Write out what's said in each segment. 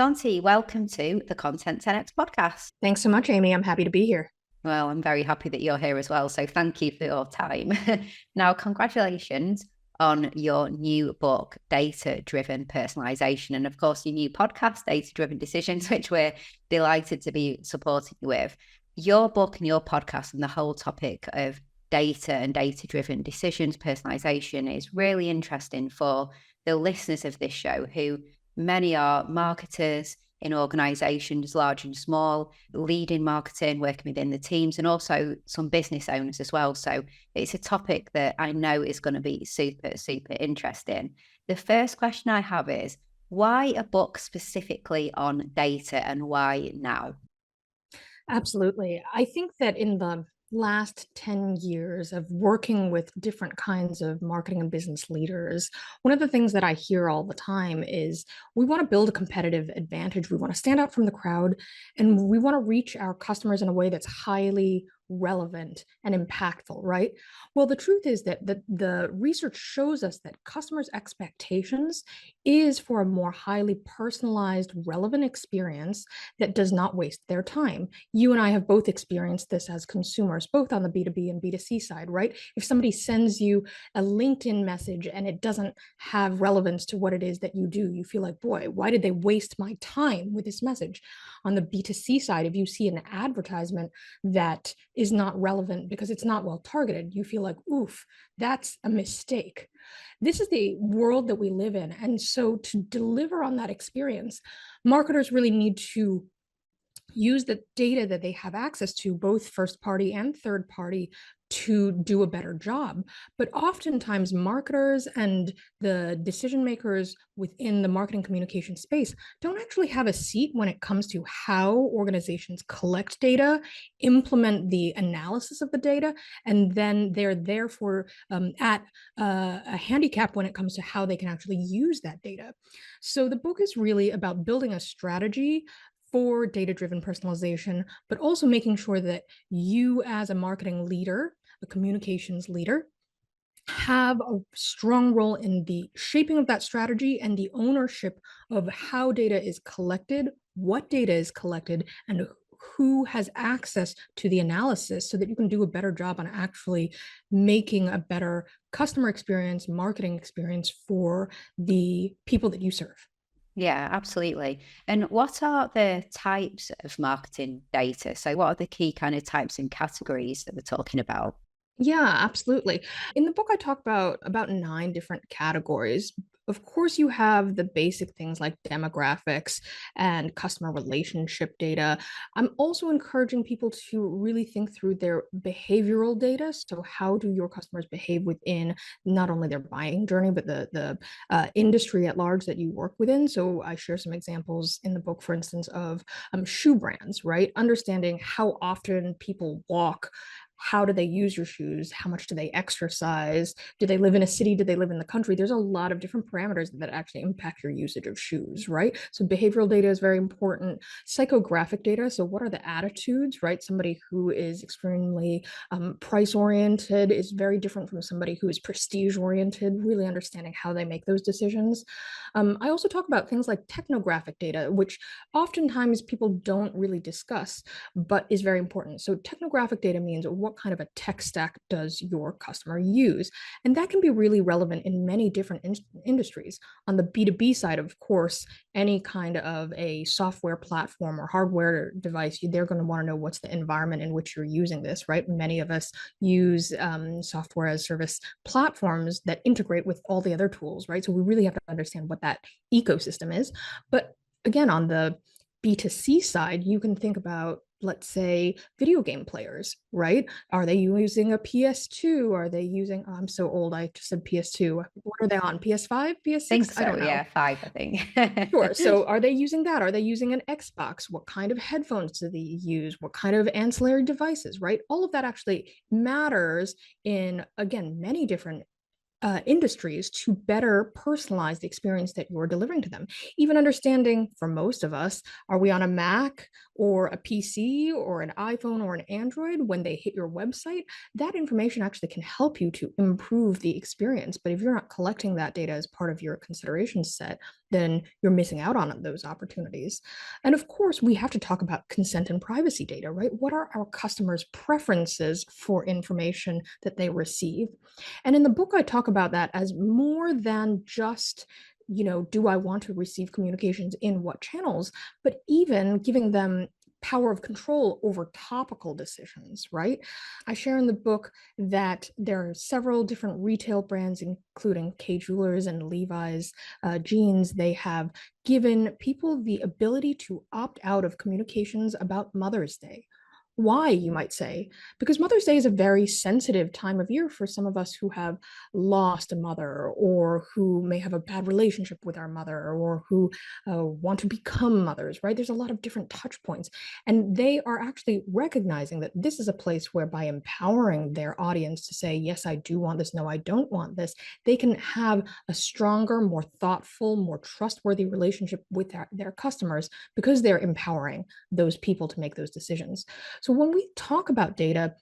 Zontee, welcome to the Content 10X podcast. Thanks so much, Amy. I'm happy to be here. Well, I'm very happy that you're here as well. So thank you for your time. Now, congratulations on your new book, Data-Driven Personalization. And of course, your new podcast, Data-Driven Decisions, which we're delighted to be supporting you with. Your book and your podcast and the whole topic of data and data-driven decisions, personalization is really interesting for the listeners of this show, who many are marketers in organizations, large and small, leading marketing, working within the teams, and also some business owners as well. So it's a topic that I know is going to be super, super interesting. The first question I have is, why a book specifically on data and why now? Absolutely. I think that in the last 10 years of working with different kinds of marketing and business leaders, one of the things that I hear all the time is we want to build a competitive advantage. We want to stand out from the crowd, and we want to reach our customers in a way that's highly relevant and impactful, right? Well, the truth is that the research shows us that customers' expectations is for a more highly personalized, relevant experience that does not waste their time. You and I have both experienced this as consumers, both on the B2B and B2C side, right? If somebody sends you a LinkedIn message and it doesn't have relevance to what it is that you do, you feel like, boy, why did they waste my time with this message? On the B2C side, if you see an advertisement that is not relevant because it's not well targeted, you feel like, oof, that's a mistake. This is the world that we live in. And so to deliver on that experience, marketers really need to use the data that they have access to, both first party and third party, to do a better job. But oftentimes marketers and the decision makers within the marketing communication space don't actually have a seat when it comes to how organizations collect data, implement the analysis of the data, and then they're therefore at a handicap when it comes to how they can actually use that data. So the book is really about building a strategy for data-driven personalization, but also making sure that you as a marketing leader, a communications leader, have a strong role in the shaping of that strategy and the ownership of how data is collected, what data is collected, and who has access to the analysis, so that you can do a better job on actually making a better customer experience, marketing experience for the people that you serve. Yeah, absolutely. And what are the types of marketing data? So what are the key kind of types and categories that we're talking about? Yeah, absolutely. In the book, I talk about 9 different categories. Of course, you have the basic things like demographics and customer relationship data. I'm also encouraging people to really think through their behavioral data. So, how do your customers behave within not only their buying journey, but the industry at large that you work within? So, I share some examples in the book, for instance, of shoe brands, right? Understanding how often people walk. How do they use your shoes? How much do they exercise? Do they live in a city? Do they live in the country? There's a lot of different parameters that actually impact your usage of shoes, right? So behavioral data is very important. Psychographic data. So what are the attitudes, right? Somebody who is extremely price oriented is very different from somebody who is prestige oriented, really understanding how they make those decisions. I also talk about things like technographic data, which oftentimes people don't really discuss, but is very important. So technographic data means what kind of a tech stack does your customer use? And that can be really relevant in many different industries. On the B2B side, of course, any kind of a software platform or hardware device, they're going to want to know what's the environment in which you're using this, right? Many of us use software as service platforms that integrate with all the other tools, right? So we really have to understand what that ecosystem is. But again, on the B2C side, you can think about, let's say, video game players, right? Are they using a PS2? Are they using, oh, I'm so old, I just said PS2. What are they on? PS5, I think PS6? I so, don't know. yeah, 5, I Sure. think. So are they using that? Are they using an Xbox? What kind of headphones do they use? What kind of ancillary devices, right? All of that actually matters in, again, many different industries to better personalize the experience that you're delivering to them. Even understanding, for most of us, are we on a Mac or a PC or an iPhone or an Android when they hit your website? That information actually can help you to improve the experience. But if you're not collecting that data as part of your consideration set, then you're missing out on those opportunities. And of course, we have to talk about consent and privacy data, right? What are our customers' preferences for information that they receive? And in the book, I talk about that as more than just, do I want to receive communications in what channels, but even giving them power of control over topical decisions, right? I share in the book that there are several different retail brands, including K Jewelers and Levi's jeans. They have given people the ability to opt out of communications about Mother's Day. Why, you might say? Because Mother's Day is a very sensitive time of year for some of us who have lost a mother, or who may have a bad relationship with our mother, or who want to become mothers, right? There's a lot of different touch points. And they are actually recognizing that this is a place where, by empowering their audience to say, yes, I do want this, no, I don't want this, they can have a stronger, more thoughtful, more trustworthy relationship with their customers, because they're empowering those people to make those decisions. So when we talk about data,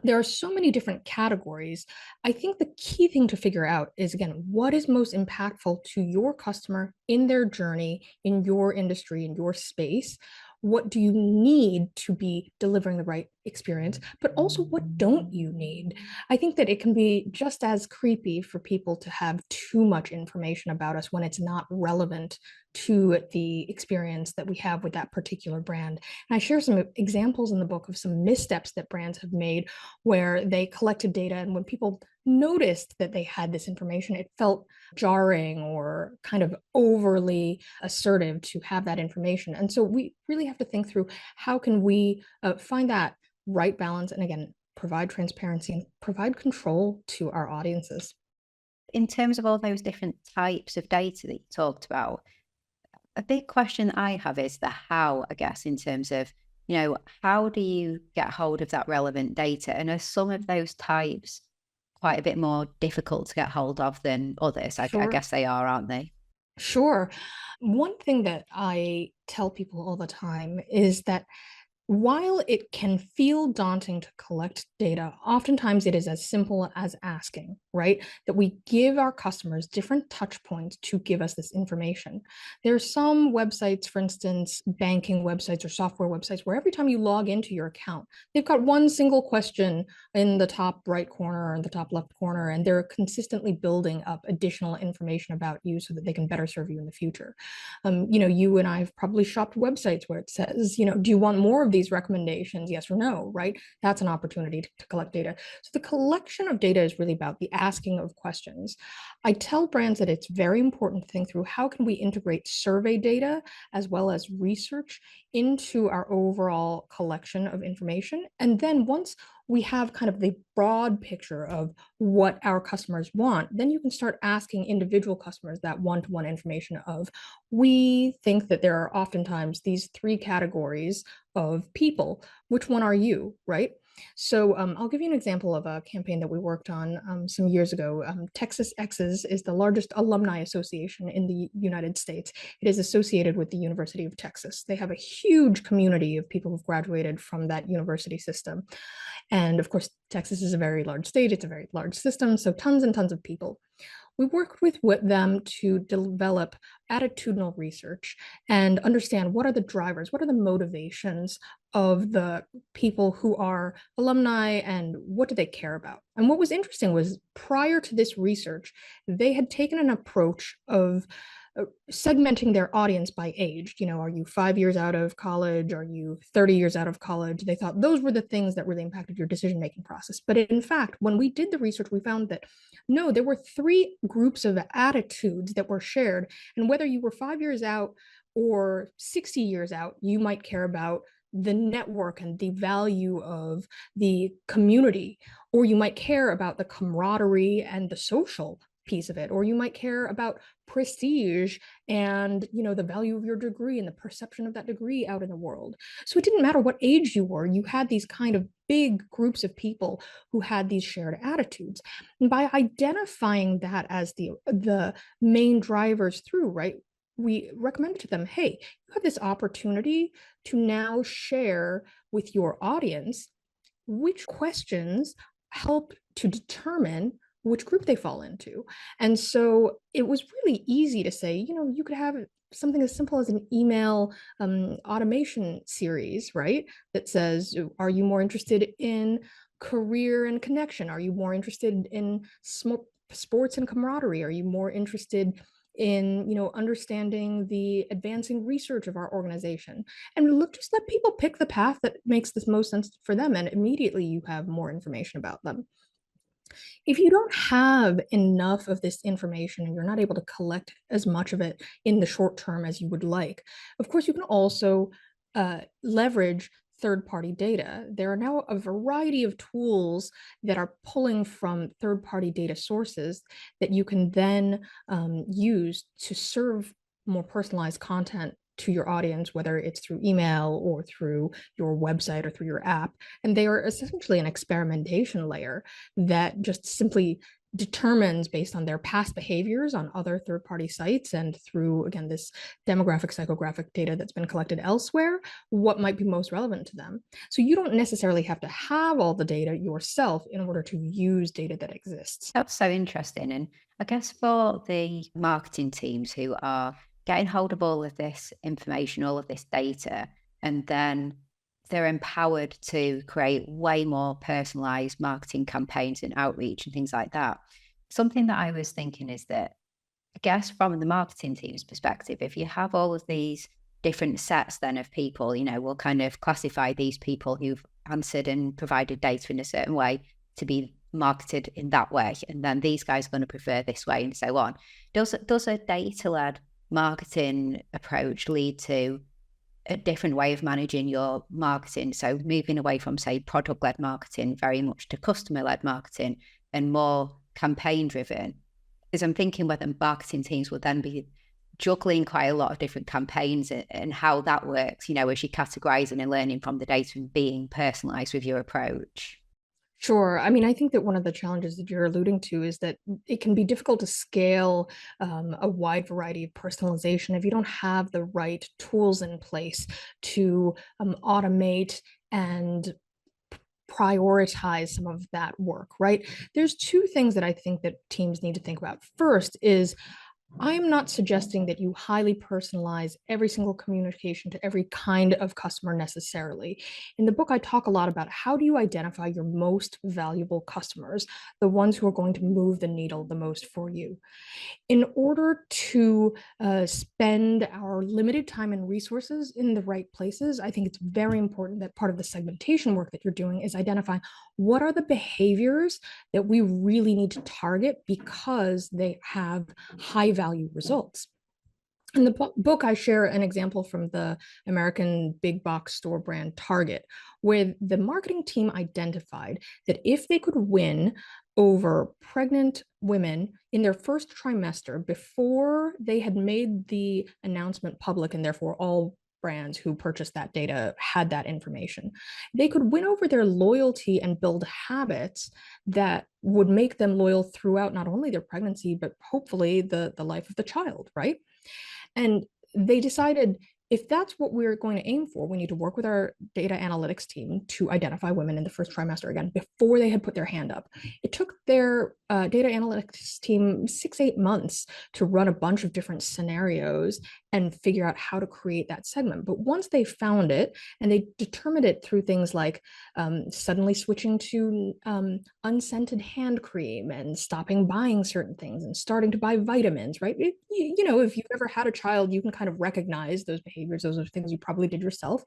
there are so many different categories. I think the key thing to figure out is, again, what is most impactful to your customer in their journey, in your industry, in your space? What do you need to be delivering the right experience? But also, what don't you need? I think that it can be just as creepy for people to have too much information about us when it's not relevant to the experience that we have with that particular brand. And I share some examples in the book of some missteps that brands have made, where they collected data, and when people noticed that they had this information, it felt jarring or kind of overly assertive to have that information. And so we really have to think through, how can we find that right balance, and again, provide transparency and provide control to our audiences. In terms of all those different types of data that you talked about, a big question I have is the how, I guess, in terms of, how do you get hold of that relevant data? And are some of those types quite a bit more difficult to get hold of than others? I Sure. guess they are, aren't they? Sure. One thing that I tell people all the time is that while it can feel daunting to collect data, oftentimes it is as simple as asking, right? That we give our customers different touch points to give us this information. There are some websites, for instance, banking websites or software websites, where every time you log into your account, they've got one single question in the top right corner or in the top left corner, and they're consistently building up additional information about you so that they can better serve you in the future. You and I have probably shopped websites where it says, do you want more of these recommendations? Yes or no, right? That's an opportunity to collect data. So the collection of data is really about the asking of questions. I tell brands that it's very important to think through, how can we integrate survey data as well as research into our overall collection of information? And then once we have kind of the broad picture of what our customers want, then you can start asking individual customers that one-to-one information of, we think that there are oftentimes these three categories of people. Which one are you, right? So I'll give you an example of a campaign that we worked on some years ago. Texas X's is the largest alumni association in the United States. It is associated with the University of Texas. They have a huge community of people who've graduated from that university system. And of course, Texas is a very large state. It's a very large system. So tons and tons of people. We worked with them to develop attitudinal research and understand, what are the drivers, what are the motivations of the people who are alumni, and what do they care about? And what was interesting was, prior to this research, they had taken an approach of segmenting their audience by age. Are you 5 years out of college? Are you 30 years out of college? They thought those were the things that really impacted your decision-making process. But in fact, when we did the research, we found that no, there were three groups of attitudes that were shared. And whether you were 5 years out or 60 years out, you might care about the network and the value of the community, or you might care about the camaraderie and the social piece of it, or you might care about prestige and, the value of your degree and the perception of that degree out in the world. So it didn't matter what age you were, you had these kind of big groups of people who had these shared attitudes. And by identifying that as the main drivers through, right, we recommended to them, hey, you have this opportunity to now share with your audience which questions help to determine which group they fall into. And so it was really easy to say, you could have something as simple as an email automation series, right? That says, are you more interested in career and connection? Are you more interested in sports and camaraderie? Are you more interested in understanding the advancing research of our organization? And just let people pick the path that makes the most sense for them, and immediately you have more information about them. If you don't have enough of this information and you're not able to collect as much of it in the short term as you would like, of course, you can also leverage third-party data. There are now a variety of tools that are pulling from third-party data sources that you can then use to serve more personalized content to your audience, whether it's through email or through your website or through your app. And they are essentially an experimentation layer that just simply determines, based on their past behaviors on other third-party sites and through, again, this demographic psychographic data that's been collected elsewhere, what might be most relevant to them. So you don't necessarily have to have all the data yourself in order to use data that exists. That's so interesting. And I guess for the marketing teams who are getting hold of all of this information, all of this data, and then they're empowered to create way more personalized marketing campaigns and outreach and things like that. Something that I was thinking is that, I guess, from the marketing team's perspective, if you have all of these different sets then of people, we'll kind of classify these people who've answered and provided data in a certain way to be marketed in that way. And then these guys are going to prefer this way and so on. Does a data-led marketing approach lead to a different way of managing your marketing? So moving away from, say, product-led marketing very much to customer-led marketing and more campaign-driven? Because I'm thinking whether marketing teams will then be juggling quite a lot of different campaigns and how that works, as you're categorizing and learning from the data and being personalized with your approach. Sure. I mean, I think that one of the challenges that you're alluding to is that it can be difficult to scale a wide variety of personalization if you don't have the right tools in place to automate and prioritize some of that work, right? There's two things that I think that teams need to think about. First is, I'm not suggesting that you highly personalize every single communication to every kind of customer necessarily. In the book, I talk a lot about how do you identify your most valuable customers, the ones who are going to move the needle the most for you. In order to spend our limited time and resources in the right places, I think it's very important that part of the segmentation work that you're doing is identifying what are the behaviors that we really need to target because they have high value results. In the book, I share an example from the American big box store brand Target, where the marketing team identified that if they could win over pregnant women in their first trimester before they had made the announcement public, and therefore all brands who purchased that data had that information, they could win over their loyalty and build habits that would make them loyal throughout not only their pregnancy, but hopefully the life of the child, right? And they decided, if that's what we're going to aim for, we need to work with our data analytics team to identify women in the first trimester again before they had put their hand up. It took their data analytics team 6-8 months to run a bunch of different scenarios and figure out how to create that segment. But once they found it, and they determined it through things like suddenly switching to unscented hand cream and stopping buying certain things and starting to buy vitamins, right? If you've ever had a child, you can kind of recognize those behaviors. Those are things you probably did yourself.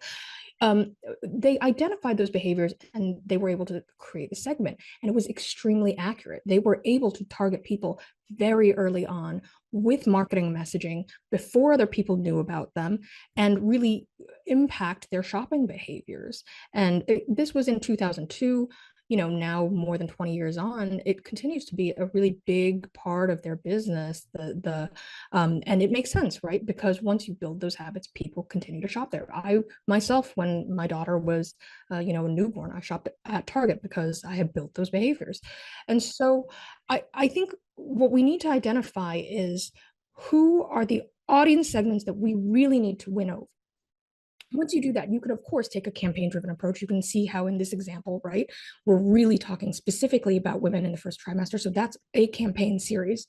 They identified those behaviors and they were able to create the segment, and it was extremely accurate. They were able to target people very early on with marketing messaging before other people knew about them and really impact their shopping behaviors. And this was in 2002. now more than 20 years on, it continues to be a really big part of their business. And it makes sense, right? Because once you build those habits, people continue to shop there. I myself, when my daughter was, a newborn, I shopped at Target because I had built those behaviors. And so I think what we need to identify is who are the audience segments that we really need to win over. Once you do that, you could, of course, take a campaign-driven approach. You can see how in this example, right, we're really talking specifically about women in the first trimester. So that's a campaign series.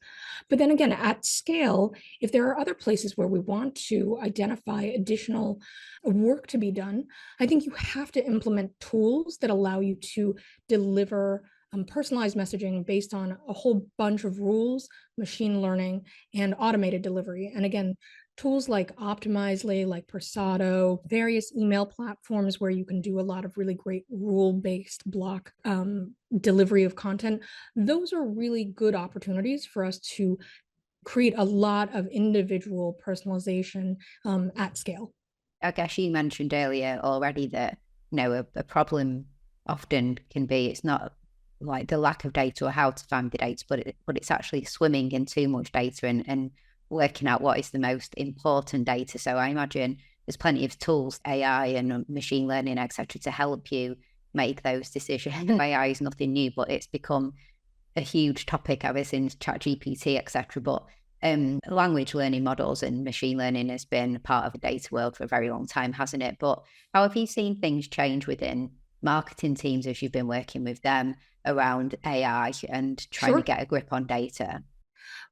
But then again, at scale, if there are other places where we want to identify additional work to be done, I think you have to implement tools that allow you to deliver personalized messaging based on a whole bunch of rules, machine learning, and automated delivery. And again, tools like Optimizely, like Persado, various email platforms where you can do a lot of really great rule-based block delivery of content. Those are really good opportunities for us to create a lot of individual personalization at scale. I guess you mentioned earlier already that, a problem often can be it's not like the lack of data or how to find the data, but it's actually swimming in too much data and working out what is the most important data. So I imagine there's plenty of tools, AI and machine learning, etc., to help you make those decisions. AI is nothing new, but it's become a huge topic ever since ChatGPT, etc. But language learning models and machine learning has been part of the data world for a very long time, hasn't it? But how have you seen things change within marketing teams as you've been working with them around AI and trying to Sure. get a grip on data?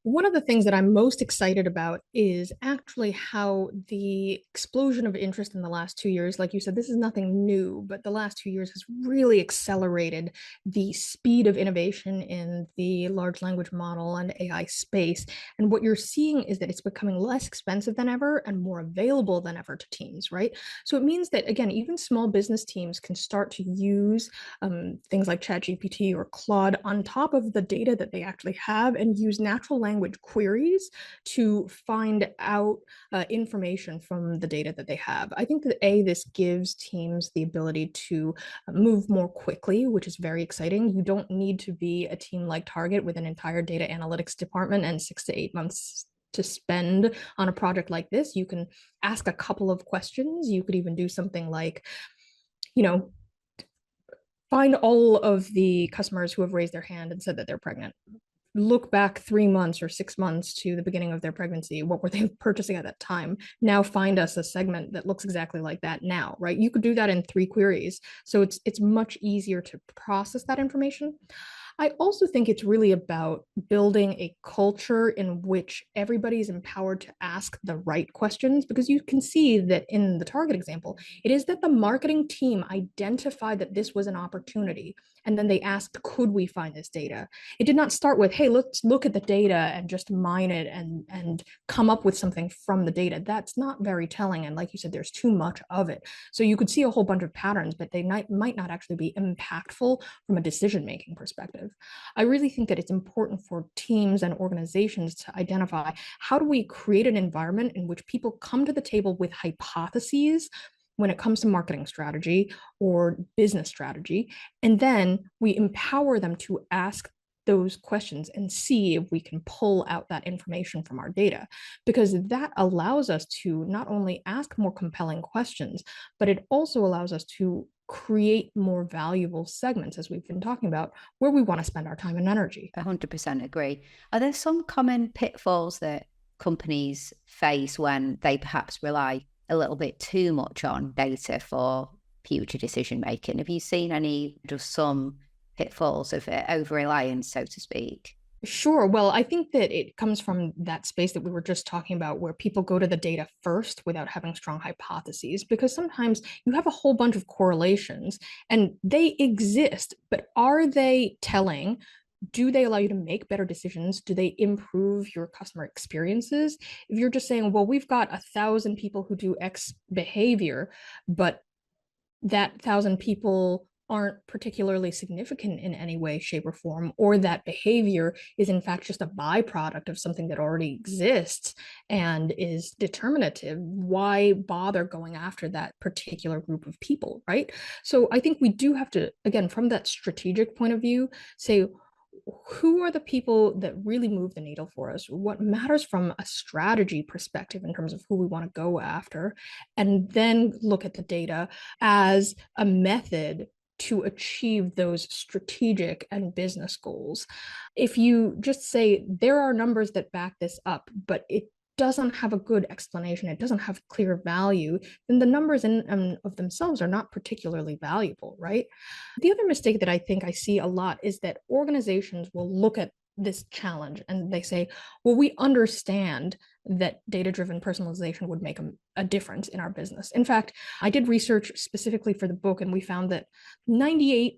One of the things that I'm most excited about is actually how the explosion of interest in the last 2 years, like you said, this is nothing new, but the last 2 years has really accelerated the speed of innovation in the large language model and AI space. And what you're seeing is that it's becoming less expensive than ever and more available than ever to teams, right? So it means that, again, even small business teams can start to use things like ChatGPT or Claude on top of the data that they actually have and use natural language queries to find out information from the data that they have. I think that this gives teams the ability to move more quickly, which is very exciting. You don't need to be a team like Target with an entire data analytics department and 6 to 8 months to spend on a project like this. You can ask a couple of questions. You could even do something like, you know, find all of the customers who have raised their hand and said that they're pregnant. Look back 3 months or 6 months to the beginning of their pregnancy. What were they purchasing at that time? Now find us a segment that looks exactly like that now, right? You could do that in 3 queries. So it's much easier to process that information. I also think it's really about building a culture in which everybody's empowered to ask the right questions, because you can see that in the Target example, it is that the marketing team identified that this was an opportunity. And then they asked, could we find this data? It did not start with, hey, let's look at the data and just mine it and come up with something from the data. That's not very telling. And like you said, there's too much of it. So you could see a whole bunch of patterns, but they might not actually be impactful from a decision-making perspective. I really think that it's important for teams and organizations to identify, how do we create an environment in which people come to the table with hypotheses when it comes to marketing strategy or business strategy, and then we empower them to ask those questions and see if we can pull out that information from our data, because that allows us to not only ask more compelling questions, but it also allows us to create more valuable segments, as we've been talking about, where we want to spend our time and energy. 100% agree. Are there some common pitfalls that companies face when they perhaps rely a little bit too much on data for future decision making? Have you seen any, just some pitfalls of over reliance, so to speak? Sure. Well, I think that it comes from that space that we were just talking about, where people go to the data first without having strong hypotheses, because sometimes you have a whole bunch of correlations and they exist, but are they telling? Do they allow you to make better decisions? Do they improve your customer experiences? If you're just saying, well, we've got 1,000 people who do X behavior, but that 1,000 people aren't particularly significant in any way, shape, or form, or that behavior is in fact just a byproduct of something that already exists and is determinative, why bother going after that particular group of people, right? So I think we do have to, again, from that strategic point of view, say, who are the people that really move the needle for us? What matters from a strategy perspective in terms of who we want to go after, and then look at the data as a method to achieve those strategic and business goals. If you just say there are numbers that back this up, but it doesn't have a good explanation, it doesn't have clear value, then the numbers in of themselves are not particularly valuable, right? The other mistake that I think I see a lot is that organizations will look at this challenge and they say, well, we understand that data-driven personalization would make a difference in our business. In fact, I did research specifically for the book, and we found that 98%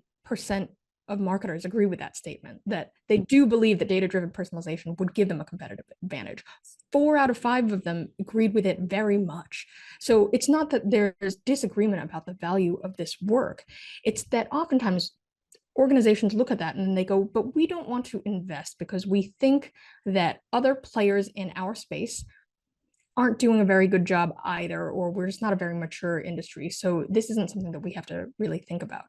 of marketers agree with that statement, that they do believe that data-driven personalization would give them a competitive advantage. 4 out of 5 of them agreed with it very much. So it's not that there's disagreement about the value of this work. It's that oftentimes organizations look at that and they go, but we don't want to invest because we think that other players in our space aren't doing a very good job either, or we're just not a very mature industry. So this isn't something that we have to really think about.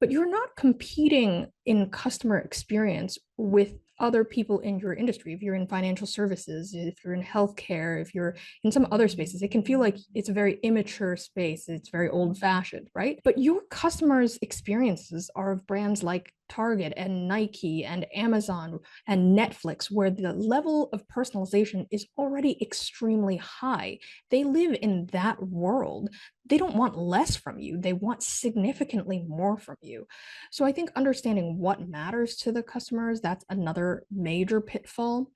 But you're not competing in customer experience with other people in your industry. If you're in financial services, if you're in healthcare, if you're in some other spaces, it can feel like it's a very immature space. It's very old fashioned, right? But your customers' experiences are of brands like Target and Nike and Amazon and Netflix, where the level of personalization is already extremely high. They live in that world. They don't want less from you. They want significantly more from you. So I think understanding what matters to the customers, that's another major pitfall.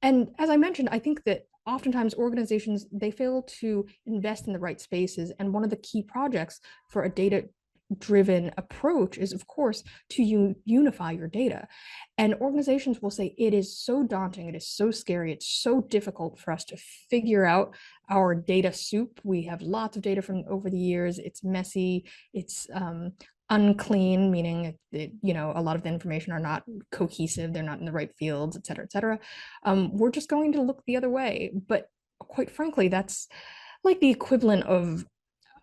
And as I mentioned, I think that oftentimes organizations, they fail to invest in the right spaces. And one of the key projects for a data driven approach is, of course, to unify your data. And organizations will say it is so daunting, it is so scary, it's so difficult for us to figure out our data soup. We have lots of data from over the years. It's messy, it's unclean, meaning a lot of the information are not cohesive, they're not in the right fields, et cetera, et cetera. We're just going to look the other way. But quite frankly, that's like the equivalent of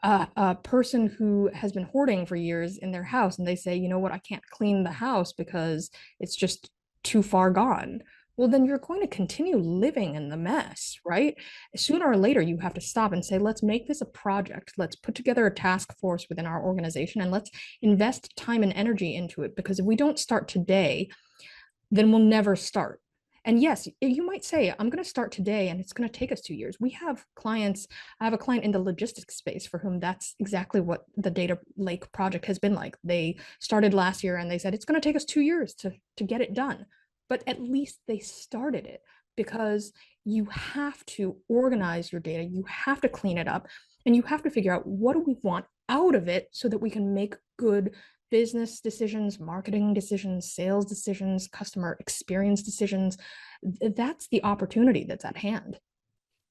a person who has been hoarding for years in their house, and they say, you know what, I can't clean the house because it's just too far gone. Well, then you're going to continue living in the mess, right? Sooner or later, you have to stop and say, let's make this a project. Let's put together a task force within our organization and let's invest time and energy into it. Because if we don't start today, then we'll never start. And yes, you might say, I'm going to start today and it's going to take us 2 years. We have clients, I have a client in the logistics space for whom that's exactly what the data lake project has been like. They started last year and they said, it's going to take us 2 years to get it done. But at least they started it, because you have to organize your data, you have to clean it up, and you have to figure out what do we want out of it so that we can make good business decisions, marketing decisions, sales decisions, customer experience decisions. That's the opportunity that's at hand.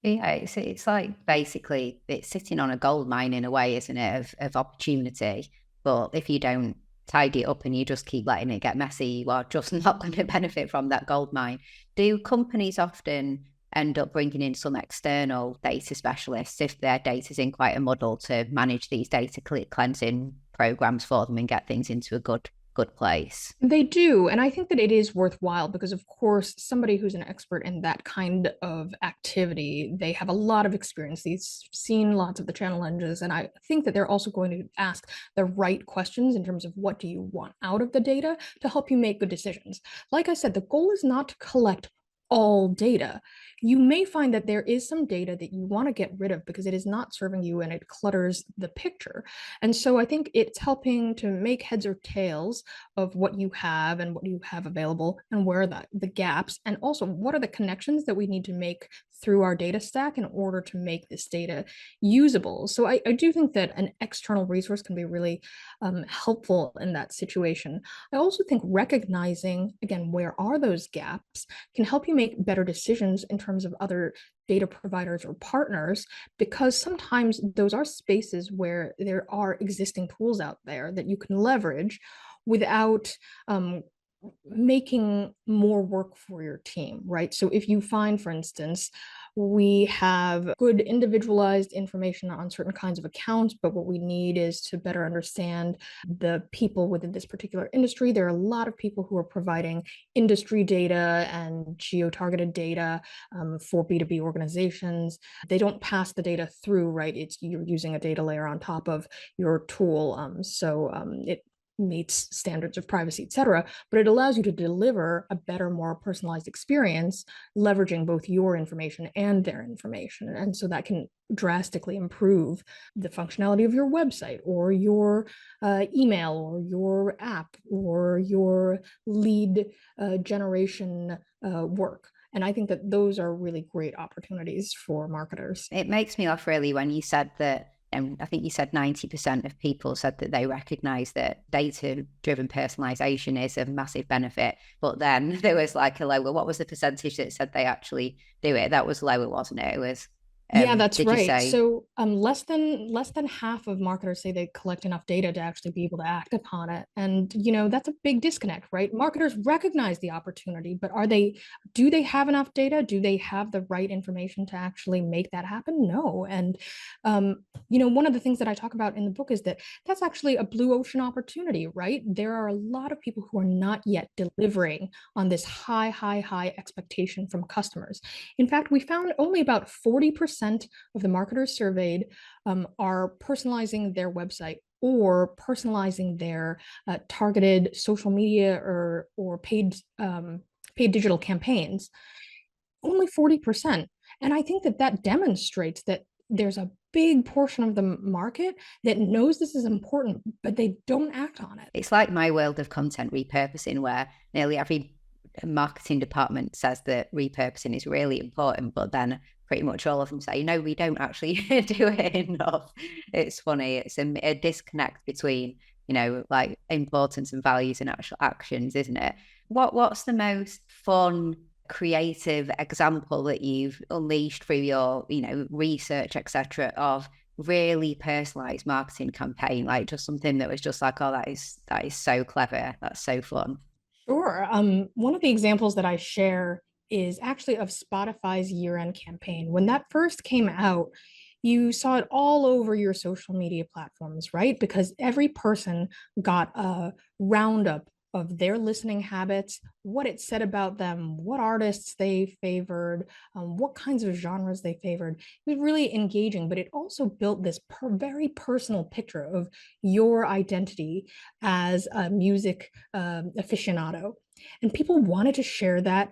Yeah, it's like basically it's sitting on a gold mine in a way, isn't it, of opportunity. But if you don't tidy it up and you just keep letting it get messy, you are just not going to benefit from that gold mine. Do companies often end up bringing in some external data specialists if their data's in quite a muddle to manage these data cleansing programs for them and get things into a good place? They do. And I think that it is worthwhile because, of course, somebody who's an expert in that kind of activity, they have a lot of experience. They've seen lots of the challenges. And I think that they're also going to ask the right questions in terms of what do you want out of the data to help you make good decisions. Like I said, the goal is not to collect all data. You may find that there is some data that you want to get rid of because it is not serving you and it clutters the picture. And so I think it's helping to make heads or tails of what you have and what you have available and where are the gaps, and also what are the connections that we need to make through our data stack in order to make this data usable. So I do think that an external resource can be really helpful in that situation. I also think recognizing, again, where are those gaps can help you make better decisions in terms of other data providers or partners, because sometimes those are spaces where there are existing tools out there that you can leverage without making more work for your team, right? So if you find, for instance, we have good individualized information on certain kinds of accounts, but what we need is to better understand the people within this particular industry. There are a lot of people who are providing industry data and geo-targeted data for B2B organizations. They don't pass the data through, right? It's you're using a data layer on top of your tool. It meets standards of privacy, et cetera, but it allows you to deliver a better, more personalized experience, leveraging both your information and their information. And so that can drastically improve the functionality of your website or your email or your app or your lead generation work. And I think that those are really great opportunities for marketers. It makes me laugh really when you said that, and I think you said 90% of people said that they recognize that data-driven personalization is a massive benefit. But then there was like a lower, what was the percentage that said they actually do it? That was lower, wasn't it? It was, Yeah, that's did you right. say? So less than half of marketers say they collect enough data to actually be able to act upon it. And that's a big disconnect, right? Marketers recognize the opportunity, but do they have enough data? Do they have the right information to actually make that happen? No. And one of the things that I talk about in the book is that that's actually a blue ocean opportunity, right? There are a lot of people who are not yet delivering on this high expectation from customers. In fact, we found only about 40% of the marketers surveyed are personalizing their website or personalizing their targeted social media or paid digital campaigns. Only 40%. And I think that that demonstrates that there's a big portion of the market that knows this is important, but they don't act on it. It's like my world of content repurposing, where nearly every marketing department says that repurposing is really important, but then pretty much all of them say, no, we don't actually do it enough. It's funny. It's a disconnect between, like importance and values and actual actions, isn't it? What's the most fun, creative example that you've unleashed through your, research, etc., of really personalized marketing campaign, like just something that was just like, oh, that is so clever, that's so fun? Sure. One of the examples that I share is actually of Spotify's year-end campaign. When that first came out, you saw it all over your social media platforms, right? Because every person got a roundup of their listening habits, what it said about them, what artists they favored, what kinds of genres they favored. It was really engaging, but it also built this very personal picture of your identity as a music aficionado. And people wanted to share that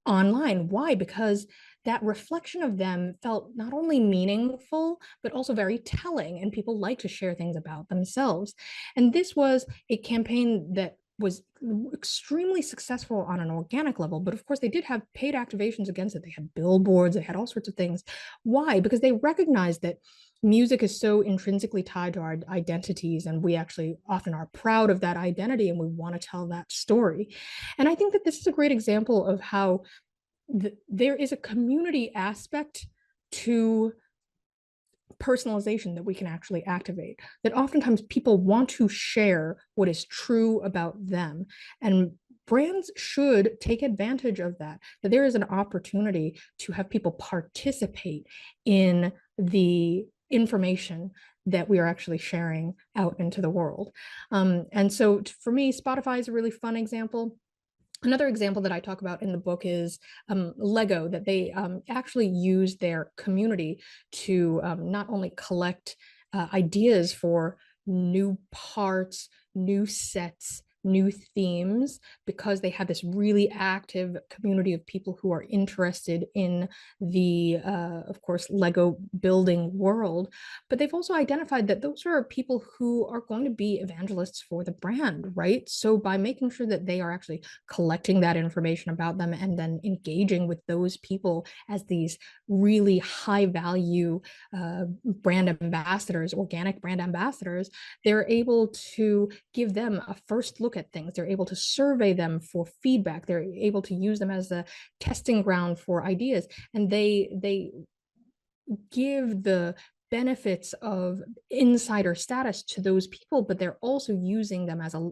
online. Why? Because that reflection of them felt not only meaningful, but also very telling. And people like to share things about themselves. And this was a campaign that was extremely successful on an organic level, but of course they did have paid activations against it. They had billboards, they had all sorts of things. Why? Because they recognized that music is so intrinsically tied to our identities, and we actually often are proud of that identity and we want to tell that story. And I think that this is a great example of how there is a community aspect to personalization that we can actually activate, that oftentimes people want to share what is true about them, and brands should take advantage of that there is an opportunity to have people participate in the information that we are actually sharing out into the world. And so for me, Spotify is a really fun example. Another example that I talk about in the book is Lego, that they actually use their community to not only collect ideas for new parts, new sets, new themes because they have this really active community of people who are interested in the, of course, Lego building world. But they've also identified that those are people who are going to be evangelists for the brand, right? So by making sure that they are actually collecting that information about them and then engaging with those people as these really high value brand ambassadors, organic brand ambassadors, they're able to give them a first look at things. They're able to survey them for feedback. They're able to use them as a testing ground for ideas. And they give the benefits of insider status to those people, but they're also using them as a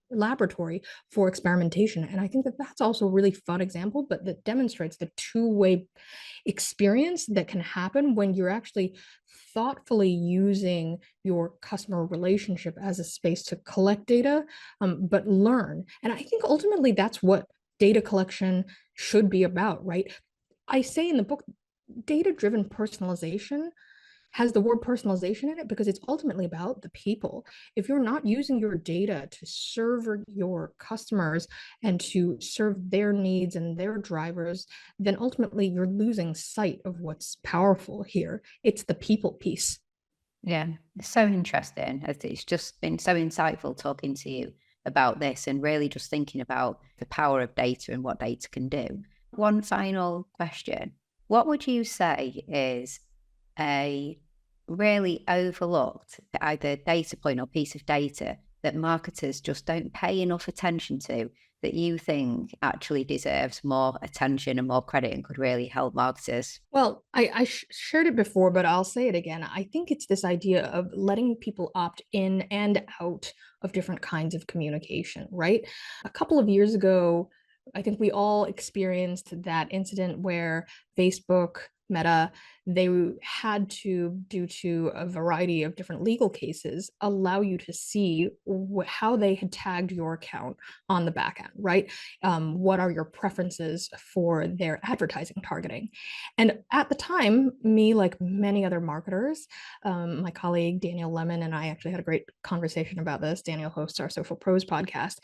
laboratory for experimentation. And I think that that's also a really fun example, but that demonstrates the two-way experience that can happen when you're actually thoughtfully using your customer relationship as a space to collect data, but learn. And I think ultimately that's what data collection should be about, right? I say in the book, data-driven personalization has the word personalization in it because it's ultimately about the people. If you're not using your data to serve your customers and to serve their needs and their drivers, then ultimately you're losing sight of what's powerful here. It's the people piece. Yeah, it's so interesting. It's just been so insightful talking to you about this and really just thinking about the power of data and what data can do. One final question. What would you say is a really overlooked either data point or piece of data that marketers just don't pay enough attention to that you think actually deserves more attention and more credit and could really help marketers? Well, I shared it before, but I'll say it again. I think it's this idea of letting people opt in and out of different kinds of communication, right? A couple of years ago, I think we all experienced that incident where Facebook, Meta, they had to, due to a variety of different legal cases, allow you to see how they had tagged your account on the back end, right? What are your preferences for their advertising targeting? And at the time, me, like many other marketers, my colleague Daniel Lemon and I actually had a great conversation about this. Daniel hosts our Social Pros podcast,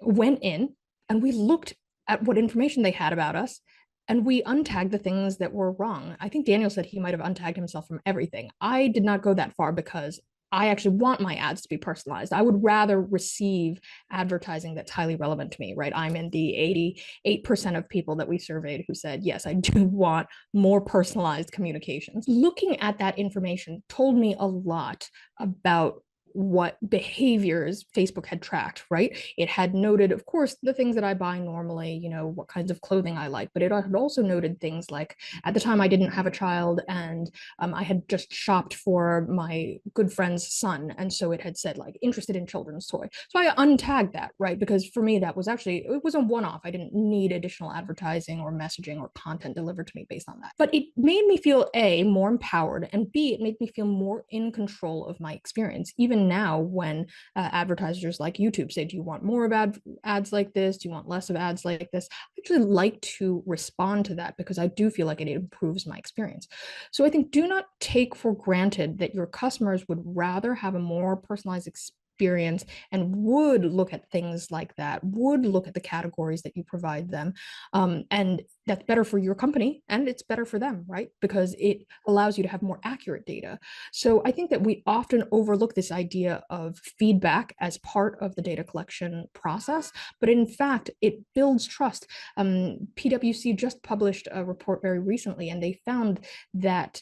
went in and we looked at what information they had about us and we untagged the things that were wrong. I think Daniel said he might have untagged himself from everything. I did not go that far because I actually want my ads to be personalized. I would rather receive advertising that's highly relevant to me, right? I'm in the 88% of people that we surveyed who said, yes, I do want more personalized communications. Looking at that information told me a lot about what behaviors Facebook had tracked, right? It had noted, of course, the things that I buy normally, what kinds of clothing I like, but it had also noted things like at the time I didn't have a child and I had just shopped for my good friend's son. And so it had said like interested in children's toy. So I untagged that, right? Because for me, that was actually, it was a one-off. I didn't need additional advertising or messaging or content delivered to me based on that. But it made me feel A, more empowered, and B, it made me feel more in control of my experience. Even now when advertisers like YouTube say, do you want more of ads like this? Do you want less of ads like this? I actually like to respond to that because I do feel like it improves my experience. So I think do not take for granted that your customers would rather have a more personalized experience and would look at things like that, would look at the categories that you provide them. And that's better for your company and it's better for them, right? Because it allows you to have more accurate data. So I think that we often overlook this idea of feedback as part of the data collection process, but in fact, it builds trust. PwC just published a report very recently, and they found that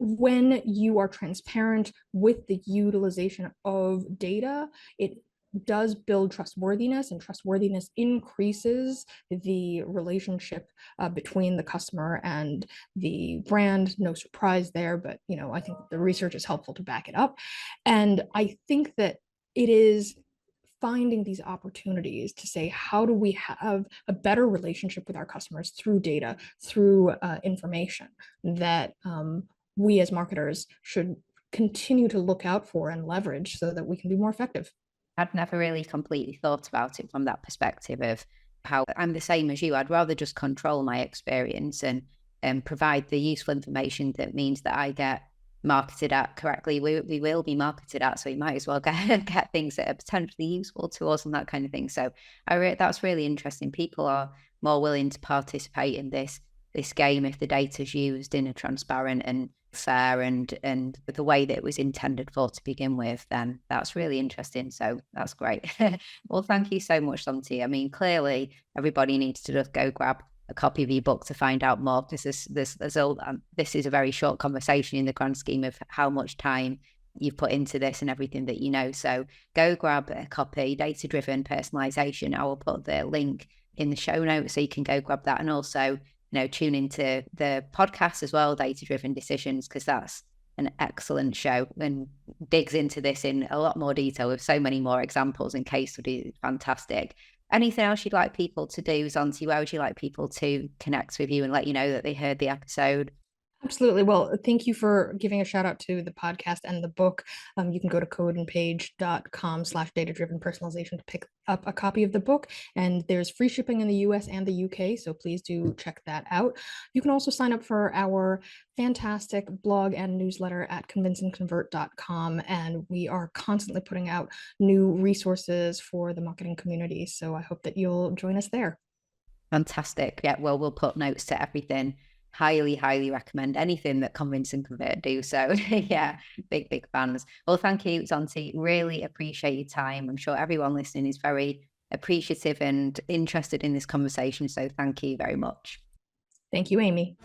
when you are transparent with the utilization of data, it does build trustworthiness, and trustworthiness increases the relationship between the customer and the brand. No surprise there, but I think the research is helpful to back it up. And I think that it is finding these opportunities to say, how do we have a better relationship with our customers through data, through information that we as marketers should continue to look out for and leverage so that we can be more effective. I'd never really completely thought about it from that perspective of how I'm the same as you. I'd rather just control my experience and provide the useful information that means that I get marketed at correctly, we will be marketed at. So we might as well get things that are potentially useful to us and that kind of thing. So that's really interesting. People are more willing to participate in this game if the data is used in a transparent and fair and the way that it was intended for to begin with. Then that's really interesting. So that's great. Well, thank you so much, Zontee. I mean, clearly everybody needs to just go grab a copy of your book to find out more. This is a very short conversation in the grand scheme of how much time you've put into this and everything that you know. So go grab a copy, Data-Driven Personalization. I will put the link in the show notes so you can go grab that, and also tune into the podcast as well, Data-Driven Decisions, because that's an excellent show and digs into this in a lot more detail with so many more examples and case studies. Fantastic. Anything else you'd like people to do, Zontee? Where would you like people to connect with you and let you know that they heard the episode? Absolutely. Well, thank you for giving a shout out to the podcast and the book. You can go to codeandpage.com/data-driven personalization to pick up a copy of the book. And there's free shipping in the US and the UK. So please do check that out. You can also sign up for our fantastic blog and newsletter at convinceandconvert.com. And we are constantly putting out new resources for the marketing community. So I hope that you'll join us there. Fantastic. Yeah, well, we'll put notes to everything. Highly recommend anything that Convince and Convert do. So yeah, big fans. Well, thank you, Zontee. Really appreciate your time. I'm sure everyone listening is very appreciative and interested in this conversation. So thank you very much. Thank you, Amy.